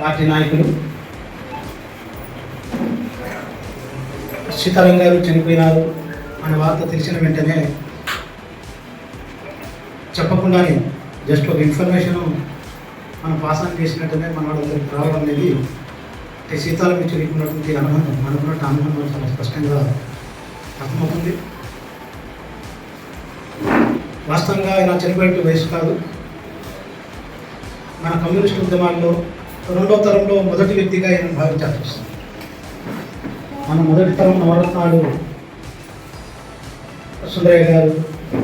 Party నాయకులు సీతారాం గారు చనిపోయినారు అనే వార్త తెలిసిన వెంటనే చెప్పకుండానే జస్ట్ ఒక ఇన్ఫర్మేషన్ మనం పాస్ ఆన్ చేసినట్టునే మన వాళ్ళందరికీ రావడం అనేది సీతారాం చనిపోయినటువంటి అనుబంధం అనుకున్నట్టు అనుబంధం చాలా స్పష్టంగా అర్థమవుతుంది. వాస్తవంగా ఇలా చనిపోయే వయసు కాదు. మన కమ్యూనిస్టు ఉద్యమాల్లో రెండో తరంలో మొదటి వ్యక్తిగా ఆయన భావించాల్సి వస్తుంది. మన మొదటి తరం నవరత్నాలు సుందరయ్య గారు,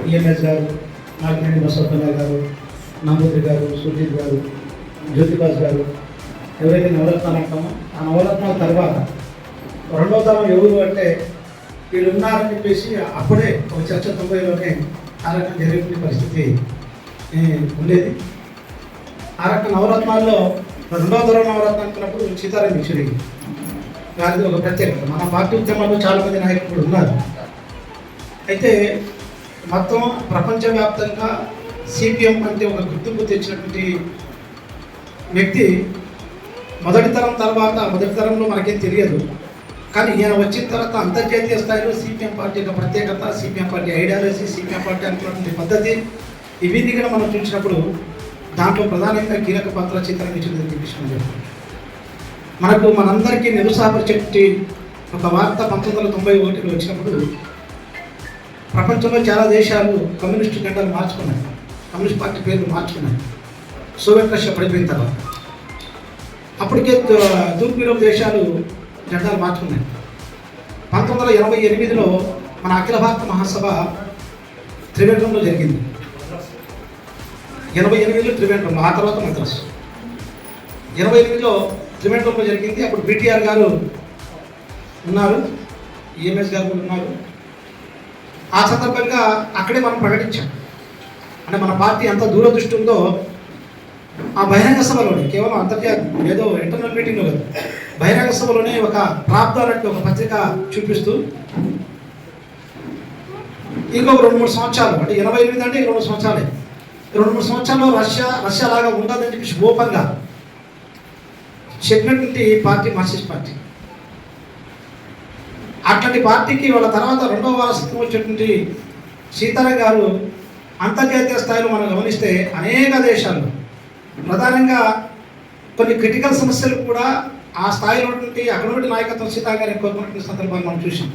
ఈఎంఎస్ గారు, నాగినేని బసవప్పన్న గారు, నంబూద్రి గారు, సుజిత్ గారు, జ్యోతిబాస్ గారు, ఎవరైతే నవరత్నాలు అంటామో ఆ నవరత్నాల తర్వాత రెండో తరం ఎవరు అంటే వీళ్ళు ఉన్నారని చెప్పేసి అప్పుడే ఒక చర్చ 90లోనే ఆ రకం జరిగిన పరిస్థితి ఉండేది. ఆ రకం నవరత్నాల్లో రెండో తరం నవరత్నం అనుకున్నప్పుడు సీతారాం యేచూరి గారిది ఒక ప్రత్యేకత. మన పార్టీ ఉద్యమాల్లో చాలామంది నాయకులు ఉన్నారు. అయితే మొత్తం ప్రపంచవ్యాప్తంగా సిపిఎం అంటే ఒక గుర్తింపు తెచ్చినటువంటి వ్యక్తి మొదటి తరం తర్వాత మొదటి తరంలో మనకేం తెలియదు, కానీ ఈయన వచ్చిన తర్వాత అంతర్జాతీయ స్థాయిలో సిపిఎం పార్టీ యొక్క ప్రత్యేకత, CPM party ideology, CPM party అనుకున్నటువంటి పద్ధతి ఇవన్నీ కూడా మనం చూసినప్పుడు దాంట్లో ప్రధానంగా కీలక పాత్ర సీతారాం యేచూరి విషయం చెప్తాం. మనకు మనందరికీ నిరుత్సాహపరిచేటువంటి ఒక వార్త 1991లో వచ్చినప్పుడు ప్రపంచంలో చాలా దేశాలు కమ్యూనిస్టు జెండాలు మార్చుకున్నాయి, కమ్యూనిస్ట్ పార్టీ పేర్లు మార్చుకున్నాయి. సోవియట్ రష్యా పడిపోయిన తర్వాత అప్పటికే తూర్పు యూరోప్ దేశాలు జెండాలు మార్చుకున్నాయి. 1988లో మన అఖిల భారత మహాసభ త్రివేంద్రంలో జరిగింది. 88లో త్రివేంద్రంలో, ఆ తర్వాత మద్రాసు. 88లో త్రివేంద్రంలో జరిగింది. అప్పుడు బిటిఆర్ గారు ఉన్నారు, ఈఎంఎస్ గారు కూడా ఉన్నారు. ఆ సందర్భంగా అక్కడే మనం ప్రకటించాం, అంటే మన పార్టీ ఎంత దూరదృష్టి ఉందో ఆ బహిరంగ సభలోనే, కేవలం అంతర్జాతీయ ఏదో ఇంటర్నల్ మీటింగ్లో కాదు, బహిరంగ సభలోనే ఒక ప్రాప్తాలంటే ఒక పత్రిక చూపిస్తూ ఇంకొక 2-3 సంవత్సరాలు, అంటే 88 అంటే 2 సంవత్సరాలే, 2-3 సంవత్సరాల్లో రష్యా లాగా ఉండదని చెప్పేసి ఓపెన్గా చెప్పినటువంటి పార్టీ మార్క్సిస్ట్ పార్టీ. అట్లాంటి పార్టీకి వాళ్ళ తర్వాత రెండవ వారసత్వం వచ్చేటువంటి సీతారాం గారు అంతర్జాతీయ స్థాయిలో మనం గమనిస్తే అనేక దేశాల్లో ప్రధానంగా కొన్ని క్రిటికల్ సమస్యలు కూడా ఆ స్థాయిలో ఉన్నటువంటి అక్కడ నాయకత్వం సీతారాం గారు ఎక్కువ సందర్భాలు మనం చూసాం.